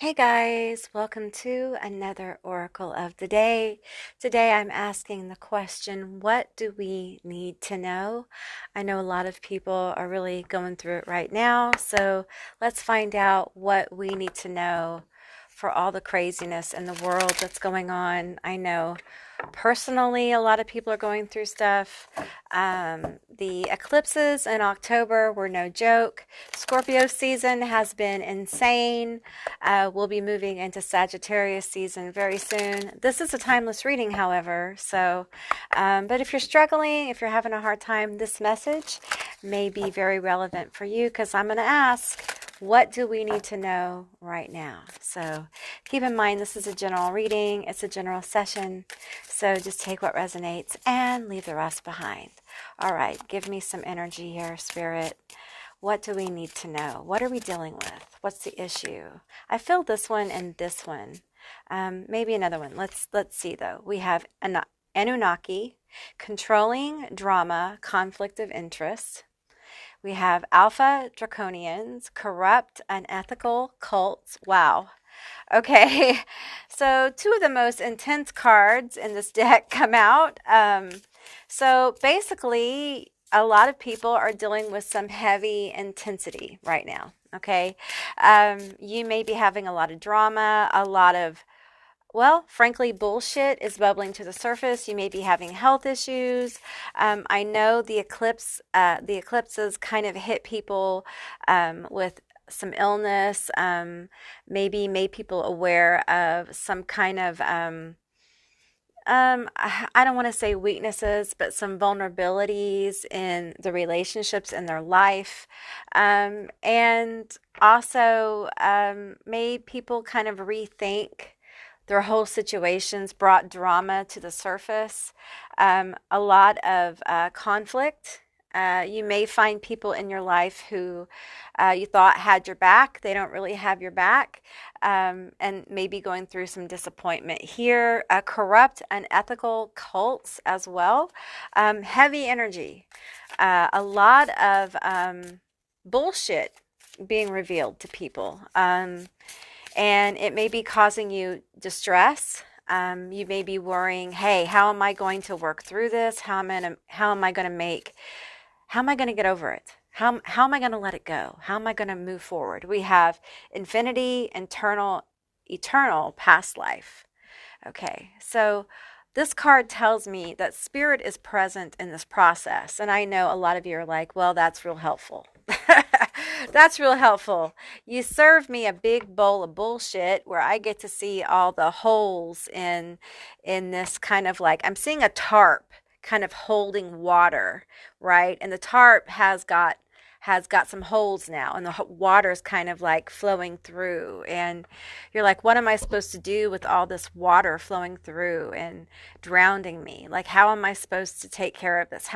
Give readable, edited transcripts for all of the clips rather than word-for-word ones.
Hey guys, welcome to another Oracle of the Day. Today I'm asking the question, what do we need to know? I know a lot of people are really going through it right now, so let's find out what we need to know for all the craziness in the world that's going on. I know personally a lot of people are going through stuff. The eclipses in October were no joke. Scorpio season has been insane. We'll be moving into Sagittarius season very soon. This is a timeless reading, however. But if you're struggling, if you're having a hard time, this message may be very relevant for you because I'm going to ask, what do we need to know right now? So keep in mind, this is a general reading. It's a general session. So just take what resonates and leave the rest behind. All right, give me some energy here, Spirit. What do we need to know? What are we dealing with? What's the issue? I feel this one and this one. Maybe another one. Let's see though. We have Anunnaki, controlling drama, conflict of interest. We have Alpha Draconians, corrupt, unethical cults. Wow. Okay, so two of the most intense cards in this deck come out. So basically, a lot of people are dealing with some heavy intensity right now. Okay, you may be having a lot of drama, a lot of, well, frankly, bullshit is bubbling to the surface. You may be having health issues. I know the eclipses kind of hit people with some illness, maybe made people aware of some kind of, I don't want to say weaknesses, but some vulnerabilities in the relationships in their life. And also made people kind of rethink their whole situations, brought drama to the surface, a lot of conflict. You may find people in your life who you thought had your back. They don't really have your back, and maybe going through some disappointment here. Corrupt, unethical cults as well. Heavy energy. A lot of bullshit being revealed to people. And it may be causing you distress. You may be worrying, hey, how am I going to work through this? How am I going to get over it? How am I going to let it go? How am I going to move forward? We have infinity, eternal past life. Okay, so this card tells me that spirit is present in this process. And I know a lot of you are like, well, that's real helpful. That's real helpful. You serve me a big bowl of bullshit where I get to see all the holes in this kind of, like, I'm seeing a tarp kind of holding water, right? And the tarp has got some holes now, and the water is kind of like flowing through, and you're like, what am I supposed to do with all this water flowing through and drowning me? Like, how am I supposed to take care of this?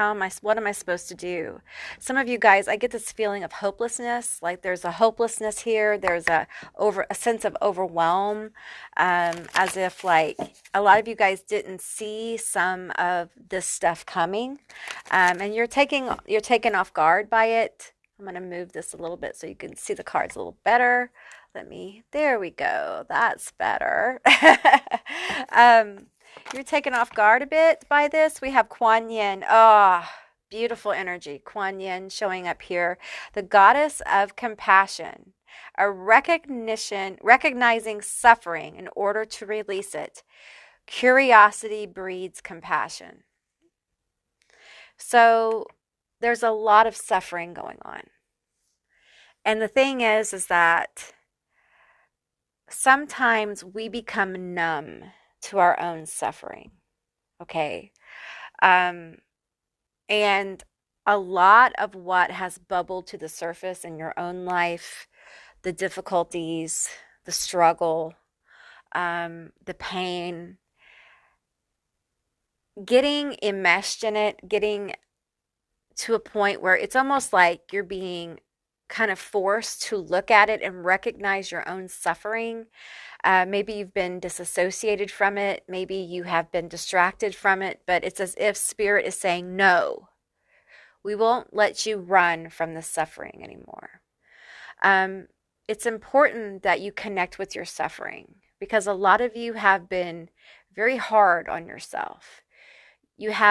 What am I supposed to do? Some of you guys, I get this feeling of hopelessness. Like, there's a hopelessness here. There's a sense of overwhelm, as if, like, a lot of you guys didn't see some of this stuff coming, and you're taken off guard by it. I'm going to move this a little bit so you can see the cards a little better. There we go. That's better. um, you're taken off guard a bit by this. We have Kuan Yin. Oh, beautiful energy. Kuan Yin showing up here. The goddess of compassion. Recognizing suffering in order to release it. Curiosity breeds compassion. So there's a lot of suffering going on. And the thing is that sometimes we become numb to our own suffering. Okay. And a lot of what has bubbled to the surface in your own life, the difficulties, the struggle, the pain, getting enmeshed in it, getting to a point where it's almost like you're being kind of forced to look at it and recognize your own suffering. Maybe you've been disassociated from it. Maybe you have been distracted from it, but it's as if spirit is saying, no, we won't let you run from the suffering anymore. it's important that you connect with your suffering because a lot of you have been very hard on yourself.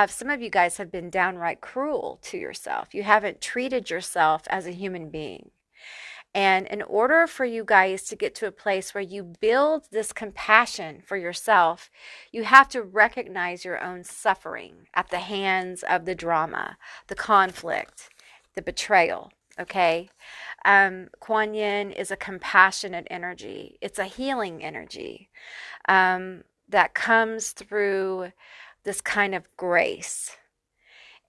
Some of you guys have been downright cruel to yourself. You haven't treated yourself as a human being. And in order for you guys to get to a place where you build this compassion for yourself, you have to recognize your own suffering at the hands of the drama, the conflict, the betrayal. Okay? Kuan Yin is a compassionate energy, it's a healing energy that comes through this kind of grace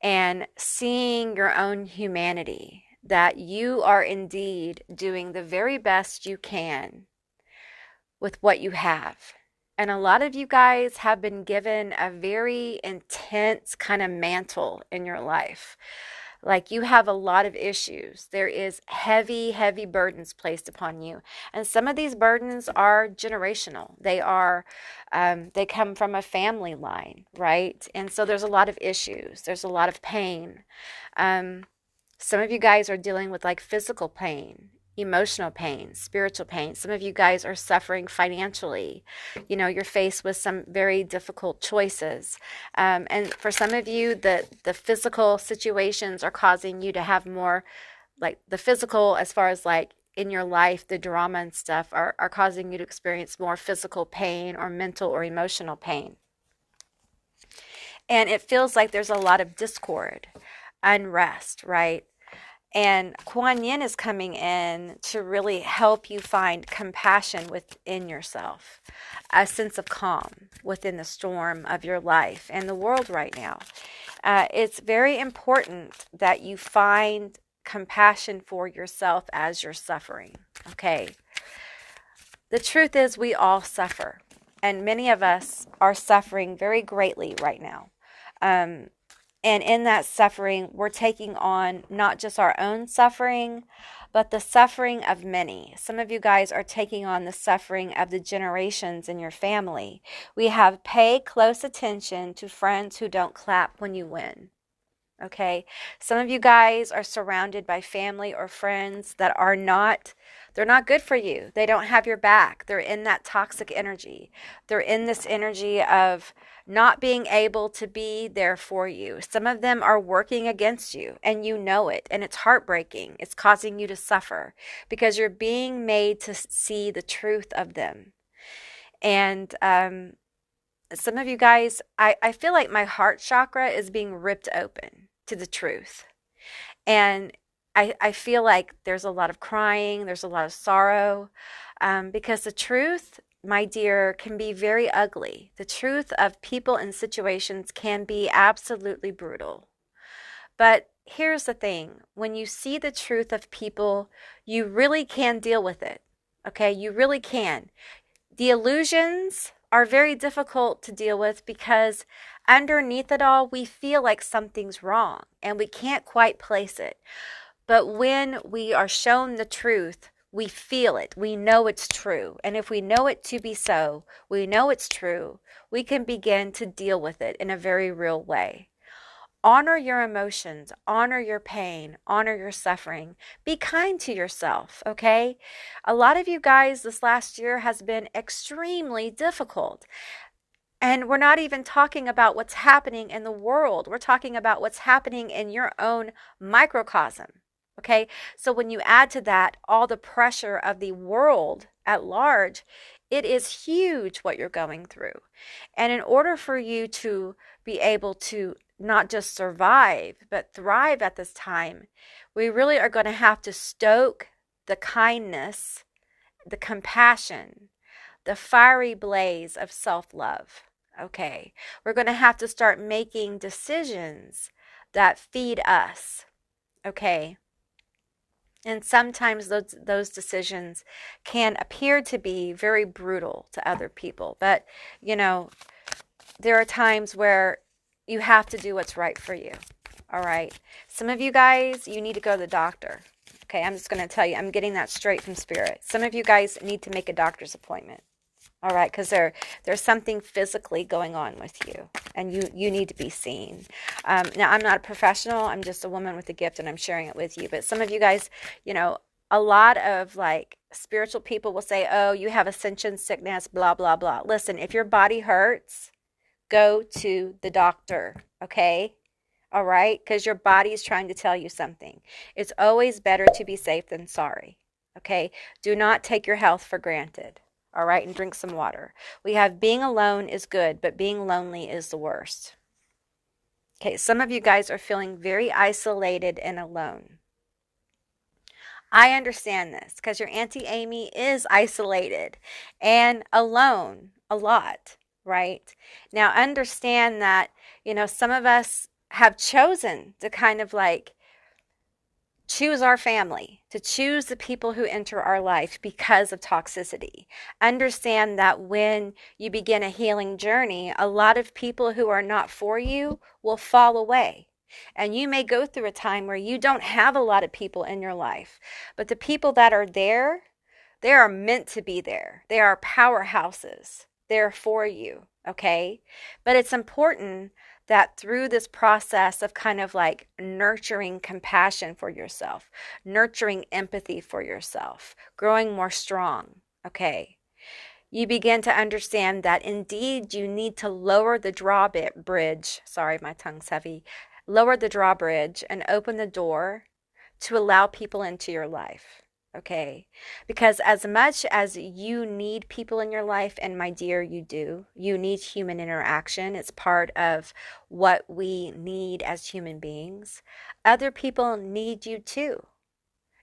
and seeing your own humanity, that you are indeed doing the very best you can with what you have. And a lot of you guys have been given a very intense kind of mantle in your life. Like you have a lot of issues. There is heavy, heavy burdens placed upon you. And some of these burdens are generational. They come from a family line, right? And so there's a lot of issues. There's a lot of pain. Some of you guys are dealing with like physical pain, emotional pain, spiritual pain. Some of you guys are suffering financially. You're faced with some very difficult choices. And for some of you, the physical situations are causing you to have more, like the physical, as far as like in your life, the drama and stuff are causing you to experience more physical pain or mental or emotional pain. And it feels like there's a lot of discord, unrest, right? And Kuan Yin is coming in to really help you find compassion within yourself, a sense of calm within the storm of your life and the world right now. It's very important that you find compassion for yourself as you're suffering, okay? The truth is we all suffer, and many of us are suffering very greatly right now. And in that suffering, we're taking on not just our own suffering, but the suffering of many. Some of you guys are taking on the suffering of the generations in your family. We have pay close attention to friends who don't clap when you win. Okay? Some of you guys are surrounded by family or friends that they're not good for you. They don't have your back. They're in that toxic energy. They're in this energy of not being able to be there for you. Some of them are working against you and you know it, and it's heartbreaking. It's causing you to suffer because you're being made to see the truth of them. And some of you guys, I feel like my heart chakra is being ripped open to the truth. And I feel like there's a lot of crying, there's a lot of sorrow, because the truth, my dear, can be very ugly. The truth of people and situations can be absolutely brutal. But here's the thing. When you see the truth of people, you really can deal with it. Okay? You really can. The illusions are very difficult to deal with because underneath it all, we feel like something's wrong and we can't quite place it. But when we are shown the truth, we feel it. We know it's true. And if we know it to be so, we know it's true, we can begin to deal with it in a very real way. Honor your emotions, honor your pain, honor your suffering. Be kind to yourself, okay? A lot of you guys this last year has been extremely difficult. And we're not even talking about what's happening in the world. We're talking about what's happening in your own microcosm. Okay, so when you add to that all the pressure of the world at large, it is huge what you're going through. And in order for you to be able to not just survive, but thrive at this time, we really are going to have to stoke the kindness, the compassion, the fiery blaze of self-love. Okay, we're going to have to start making decisions that feed us. Okay. And sometimes those decisions can appear to be very brutal to other people. But, there are times where you have to do what's right for you. All right. Some of you guys, you need to go to the doctor. Okay. I'm just going to tell you, I'm getting that straight from Spirit. Some of you guys need to make a doctor's appointment. All right, because there's something physically going on with you, and you need to be seen. Now, I'm not a professional. I'm just a woman with a gift, and I'm sharing it with you. But some of you guys, a a lot of like spiritual people will say, oh, you have ascension sickness, blah, blah, blah. Listen, if your body hurts, go to the doctor, okay? All right? Because your body is trying to tell you something. It's always better to be safe than sorry, okay? Do not take your health for granted, all right? And drink some water. We have being alone is good, but being lonely is the worst. Okay, some of you guys are feeling very isolated and alone. I understand this because your Auntie Amy is isolated and alone a lot, right? Now, understand that, some of us have chosen to kind of like choose our family, to choose the people who enter our life because of toxicity. Understand that when you begin a healing journey, a lot of people who are not for you will fall away. And you may go through a time where you don't have a lot of people in your life, but the people that are there, they are meant to be there. They are powerhouses. They're for you, okay? But it's important that through this process of kind of like nurturing compassion for yourself, nurturing empathy for yourself, growing more strong, okay, you begin to understand that indeed you need to lower the drawbridge. Sorry, my tongue's heavy. Lower the drawbridge and open the door to allow people into your life. Okay, because as much as you need people in your life, and my dear, you do, you need human interaction. It's part of what we need as human beings. Other people need you too.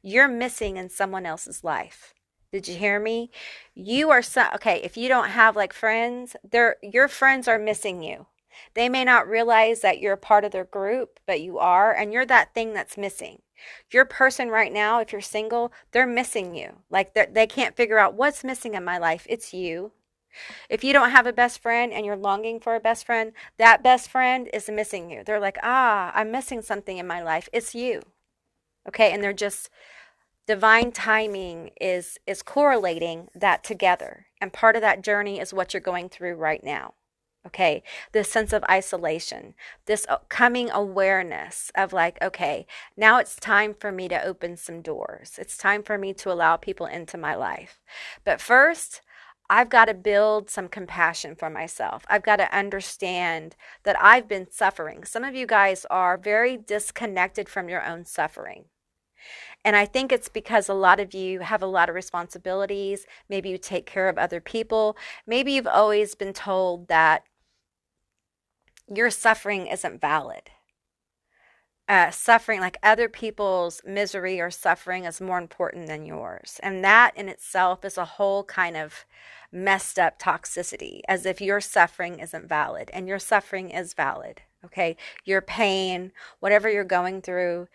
You're missing in someone else's life. Did you hear me? Okay, if you don't have like friends, your friends are missing you. They may not realize that you're a part of their group, but you are, and you're that thing that's missing. Your person right now, if you're single, they're missing you. Like they can't figure out what's missing in my life. It's you. If you don't have a best friend and you're longing for a best friend, that best friend is missing you. They're like, I'm missing something in my life. It's you. Okay, and they're just divine timing is correlating that together. And part of that journey is what you're going through right now. Okay, this sense of isolation, this coming awareness of like, okay, now it's time for me to open some doors. It's time for me to allow people into my life. But first, I've got to build some compassion for myself. I've got to understand that I've been suffering. Some of you guys are very disconnected from your own suffering. And I think it's because a lot of you have a lot of responsibilities. Maybe you take care of other people. Maybe you've always been told that your suffering isn't valid. Suffering, like other people's misery or suffering, is more important than yours. And that in itself is a whole kind of messed up toxicity, as if your suffering isn't valid. And your suffering is valid, okay? Your pain, whatever you're going through,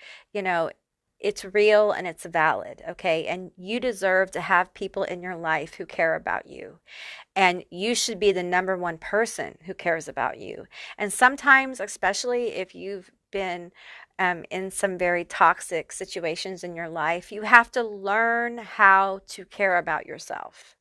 it's real and it's valid, okay? And you deserve to have people in your life who care about you. And you should be the number one person who cares about you. And sometimes, especially if you've been in some very toxic situations in your life, you have to learn how to care about yourself.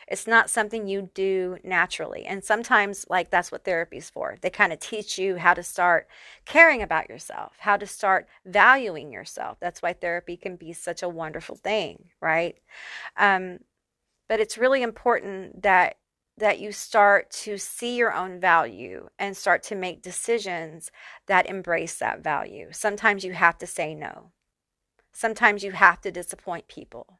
It's not something you do naturally. And sometimes, like, that's what therapy's for. They kind of teach you how to start caring about yourself, how to start valuing yourself. That's why therapy can be such a wonderful thing, right? But it's really important that you start to see your own value and start to make decisions that embrace that value. Sometimes you have to say no. Sometimes you have to disappoint people.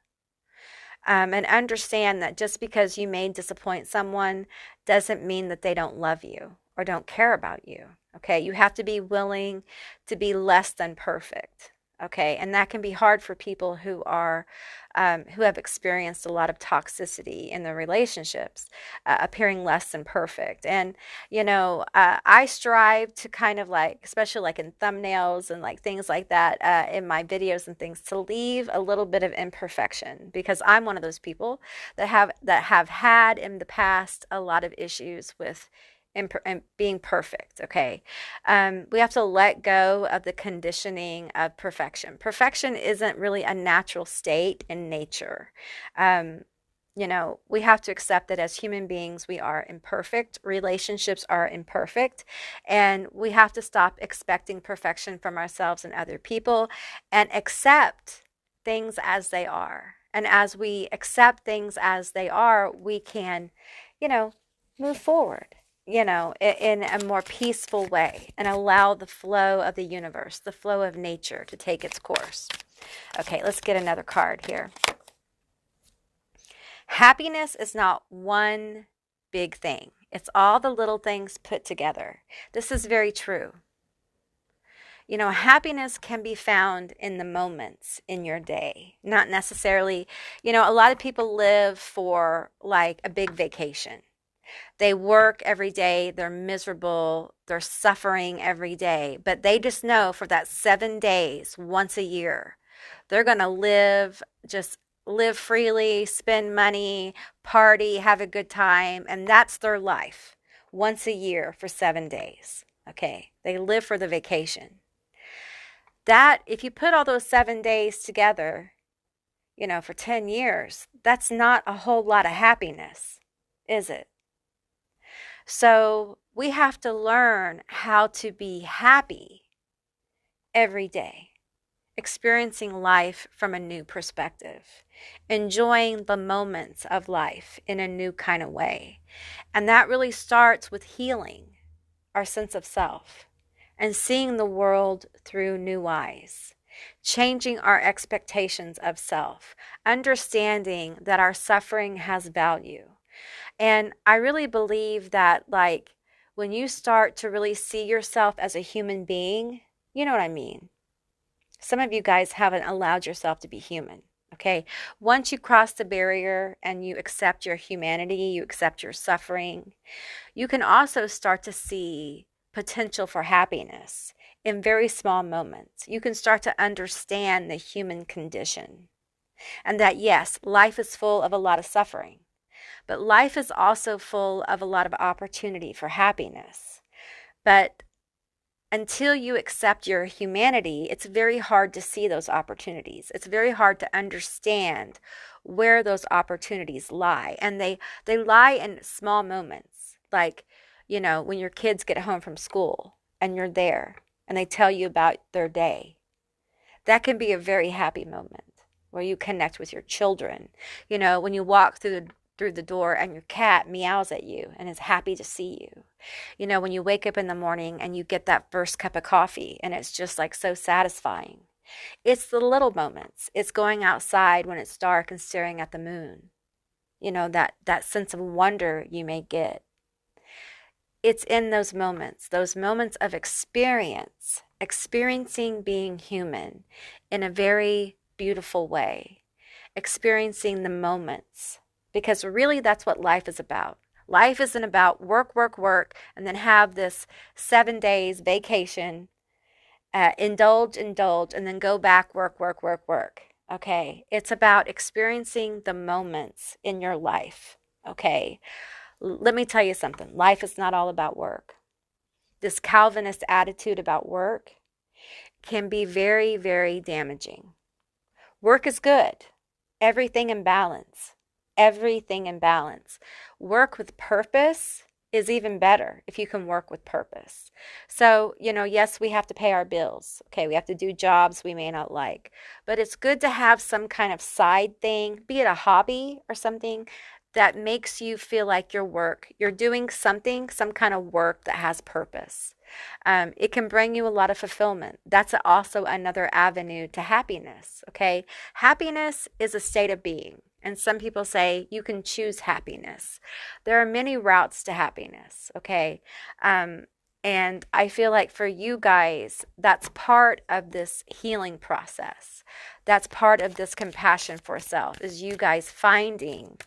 And understand that just because you may disappoint someone doesn't mean that they don't love you or don't care about you. Okay, you have to be willing to be less than perfect. Okay, and that can be hard for people who have experienced a lot of toxicity in their relationships, appearing less than perfect. And I strive to kind of like, especially like in thumbnails and like things like that, in my videos and things, to leave a little bit of imperfection, because I'm one of those people that have had in the past a lot of issues with and being perfect, okay? We have to let go of the conditioning of perfection. Perfection isn't really a natural state in nature. We have to accept that as human beings, we are imperfect. Relationships are imperfect. And we have to stop expecting perfection from ourselves and other people and accept things as they are. And as we accept things as they are, we can, you know, move forward, in a more peaceful way and allow the flow of the universe, the flow of nature to take its course. Okay, let's get another card here. Happiness is not one big thing. It's all the little things put together. This is very true. Happiness can be found in the moments in your day, not necessarily, a lot of people live for like a big vacation. They work every day, they're miserable, they're suffering every day, but they just know for that 7 days, once a year, they're going to just live freely, spend money, party, have a good time, and that's their life once a year for 7 days. Okay, they live for the vacation. That, if you put all those 7 days together, for 10 years, that's not a whole lot of happiness, is it? So we have to learn how to be happy every day, experiencing life from a new perspective, enjoying the moments of life in a new kind of way. And that really starts with healing our sense of self and seeing the world through new eyes, changing our expectations of self, understanding that our suffering has value. And I really believe that, like, when you start to really see yourself as a human being, you know what I mean? Some of you guys haven't allowed yourself to be human, okay? Once you cross the barrier and you accept your humanity, you accept your suffering, you can also start to see potential for happiness in very small moments. You can start to understand the human condition. And that, yes, life is full of a lot of suffering. But life is also full of a lot of opportunity for happiness. But until you accept your humanity, it's very hard to see those opportunities. It's very hard to understand where those opportunities lie. And they lie in small moments. Like, when your kids get home from school and you're there and they tell you about their day. That can be a very happy moment where you connect with your children. When you walk through the door and your cat meows at you and is happy to see you. When you wake up in the morning and you get that first cup of coffee and it's just like so satisfying. It's the little moments. It's going outside when it's dark and staring at the moon. That sense of wonder you may get. It's in those moments of experiencing being human in a very beautiful way, experiencing the moments. Because really, that's what life is about. Life isn't about work, work, work, and then have this 7 days vacation, indulge, and then go back, work, work, work, work. Okay? It's about experiencing the moments in your life. Okay? Let me tell you something. Life is not all about work. This Calvinist attitude about work can be very, very damaging. Work is good. Everything in balance. Everything in balance. Work with purpose is even better if you can work with purpose. So, yes, we have to pay our bills. Okay, we have to do jobs we may not like. But it's good to have some kind of side thing, be it a hobby or something that makes you feel like you're doing something, some kind of work that has purpose. It can bring you a lot of fulfillment. That's also another avenue to happiness, okay? Happiness is a state of being. And some people say you can choose happiness. There are many routes to happiness, okay? And I feel like for you guys, that's part of this healing process. That's part of this compassion for self, is you guys finding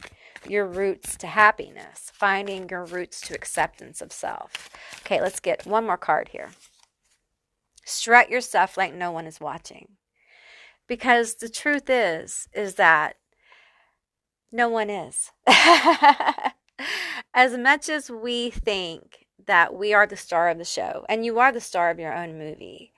your roots to happiness, finding your roots to acceptance of self. Okay, let's get one more card here. Strut your stuff like no one is watching. Because the truth is that no one is. As much as we think that we are the star of the show, and you are the star of your own movie,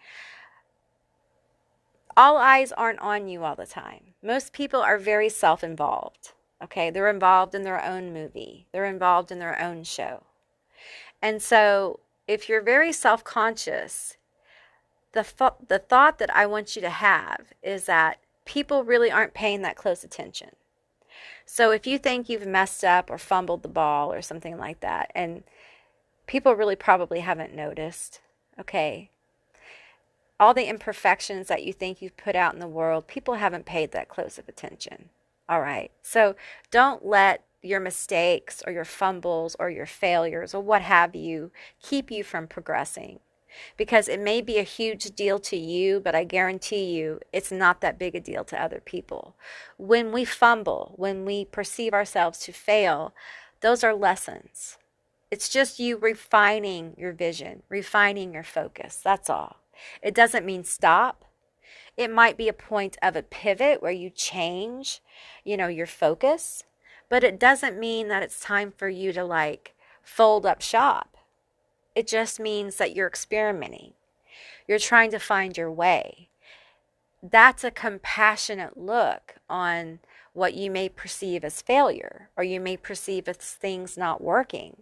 all eyes aren't on you all the time. Most people are very self-involved. Okay, they're involved in their own movie. They're involved in their own show. And so if you're very self-conscious, the thought that I want you to have is that people really aren't paying that close attention. So if you think you've messed up or fumbled the ball or something like that, and people really probably haven't noticed, okay, all the imperfections that you think you've put out in the world, people haven't paid that close of attention. All right. So don't let your mistakes or your fumbles or your failures or what have you keep you from progressing, because it may be a huge deal to you, but I guarantee you it's not that big a deal to other people. When we fumble, when we perceive ourselves to fail, those are lessons. It's just you refining your vision, refining your focus. That's all. It doesn't mean stop. It might be a point of a pivot where you change, your focus, but it doesn't mean that it's time for you to like fold up shop. It just means that you're experimenting. You're trying to find your way. That's a compassionate look on what you may perceive as failure, or you may perceive as things not working.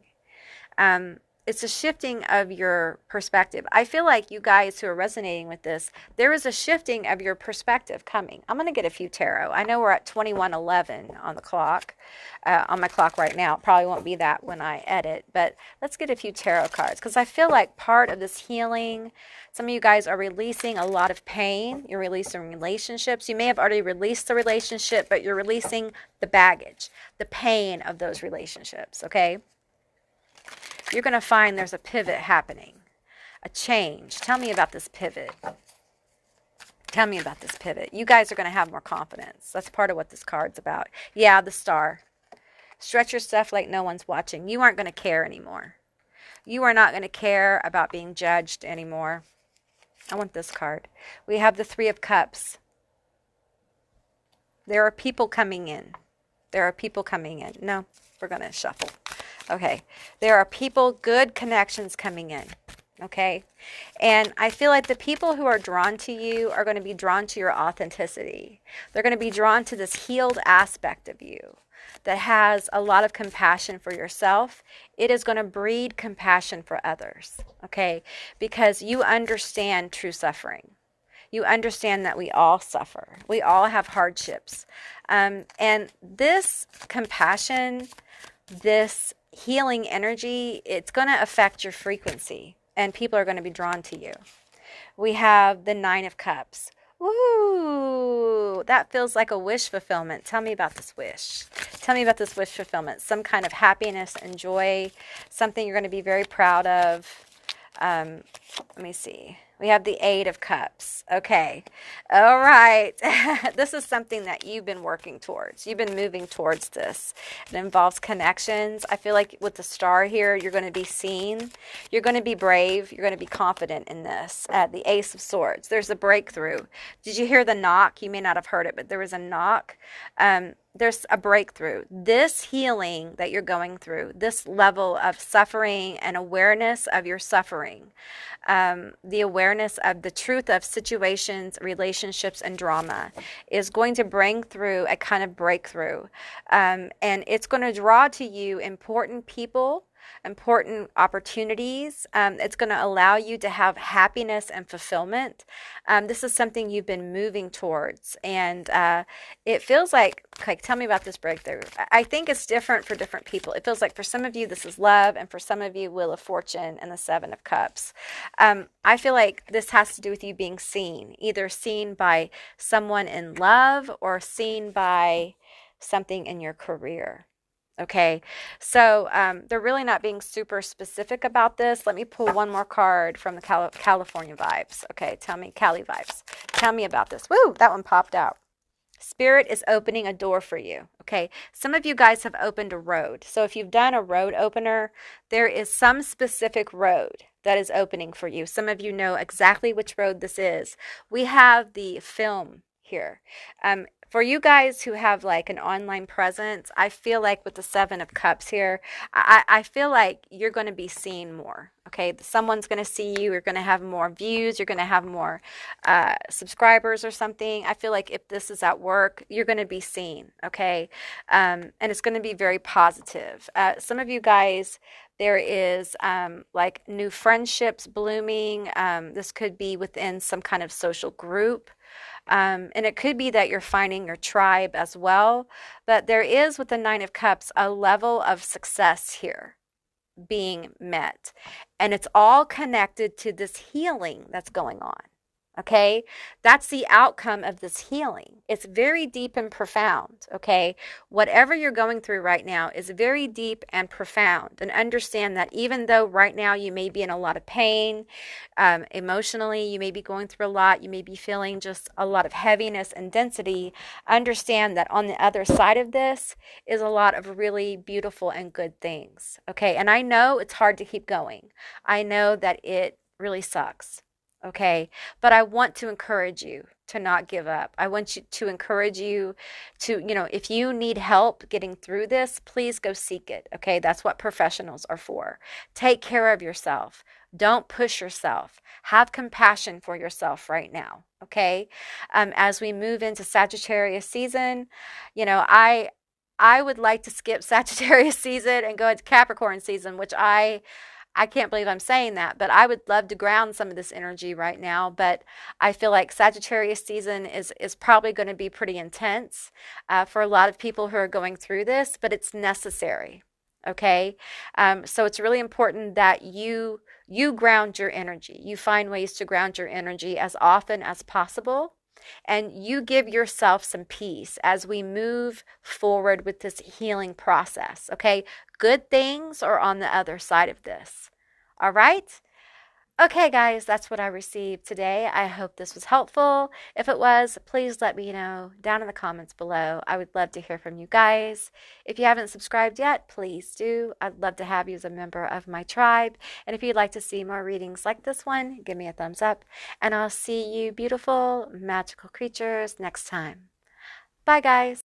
It's a shifting of your perspective. I feel like you guys who are resonating with this, there is a shifting of your perspective coming. I'm going to get a few tarot. I know we're at 21:11 on the clock, on my clock right now. It probably won't be that when I edit, but let's get a few tarot cards, because I feel like part of this healing, some of you guys are releasing a lot of pain. You're releasing relationships. You may have already released the relationship, but you're releasing the baggage, the pain of those relationships, okay? You're going to find there's a pivot happening, a change. Tell me about this pivot. Tell me about this pivot. You guys are going to have more confidence. That's part of what this card's about. Yeah, the star. Stretch your stuff like no one's watching. You aren't going to care anymore. You are not going to care about being judged anymore. I want this card. We have the Three of Cups. There are people coming in. There are people coming in. No, we're going to shuffle. Okay, there are people, good connections coming in, okay? And I feel like the people who are drawn to you are going to be drawn to your authenticity. They're going to be drawn to this healed aspect of you that has a lot of compassion for yourself. It is going to breed compassion for others, okay? Because you understand true suffering. You understand that we all suffer. We all have hardships. And this compassion, this healing energy, it's going to affect your frequency, and people are going to be drawn to you. We have the Nine of Cups. Ooh, that feels like a wish fulfillment. Tell me about this wish. Tell me about this wish fulfillment. Some kind of happiness and joy, something you're going to be very proud of. Let me see. We have the Eight of Cups. Okay. All right. This is something that you've been working towards. You've been moving towards this. It involves connections. I feel like with the star here, you're going to be seen. You're going to be brave. You're going to be confident in this. The Ace of Swords. There's a breakthrough. Did you hear the knock? You may not have heard it, but there was a knock. There's a breakthrough. This healing that you're going through, this level of suffering and awareness of your suffering, the awareness of the truth of situations, relationships, and drama is going to bring through a kind of breakthrough. And it's going to draw to you important people, important opportunities. It's going to allow you to have happiness and fulfillment. This is something you've been moving towards. And it feels like, tell me about this breakthrough. I think it's different for different people. It feels like for some of you, this is love. And for some of you, Wheel of Fortune and the Seven of Cups. I feel like this has to do with you being seen, either seen by someone in love or seen by something in your career. Okay, so they're really not being super specific about this. Let me pull one more card from the California vibes. Okay, tell me, Cali vibes. Tell me about this. Woo, that one popped out. Spirit is opening a door for you. Okay, some of you guys have opened a road. So if you've done a road opener, there is some specific road that is opening for you. Some of you know exactly which road this is. We have the film here. For you guys who have like an online presence, I feel like with the Seven of Cups here, I feel like you're going to be seen more. Okay, someone's going to see you. You're going to have more views. You're going to have more subscribers or something. I feel like if this is at work, you're going to be seen. Okay, and it's going to be very positive. Some of you guys, there is like new friendships blooming. This could be within some kind of social group. And it could be that you're finding your tribe as well. But there is, with the Nine of Cups, a level of success here being met. And it's all connected to this healing that's going on. Okay, that's the outcome of this healing. It's very deep and profound. Okay, whatever you're going through right now is very deep and profound. And understand that even though right now you may be in a lot of pain, emotionally, you may be going through a lot, you may be feeling just a lot of heaviness and density, understand that on the other side of this is a lot of really beautiful and good things. Okay, and I know it's hard to keep going. I know that it really sucks. Okay, but I want to encourage you to not give up. I want you to encourage you to, if you need help getting through this, please go seek it. Okay, that's what professionals are for. Take care of yourself. Don't push yourself. Have compassion for yourself right now. Okay, as we move into Sagittarius season, I would like to skip Sagittarius season and go into Capricorn season, which I can't believe I'm saying that, but I would love to ground some of this energy right now. But I feel like Sagittarius season is probably going to be pretty intense for a lot of people who are going through this, but it's necessary. Okay, so it's really important that you ground your energy. You find ways to ground your energy as often as possible. And you give yourself some peace as we move forward with this healing process. Okay, good things are on the other side of this. All right. Okay, guys, that's what I received today. I hope this was helpful. If it was, please let me know down in the comments below. I would love to hear from you guys. If you haven't subscribed yet, please do. I'd love to have you as a member of my tribe. And if you'd like to see more readings like this one, give me a thumbs up. And I'll see you beautiful, magical creatures next time. Bye, guys.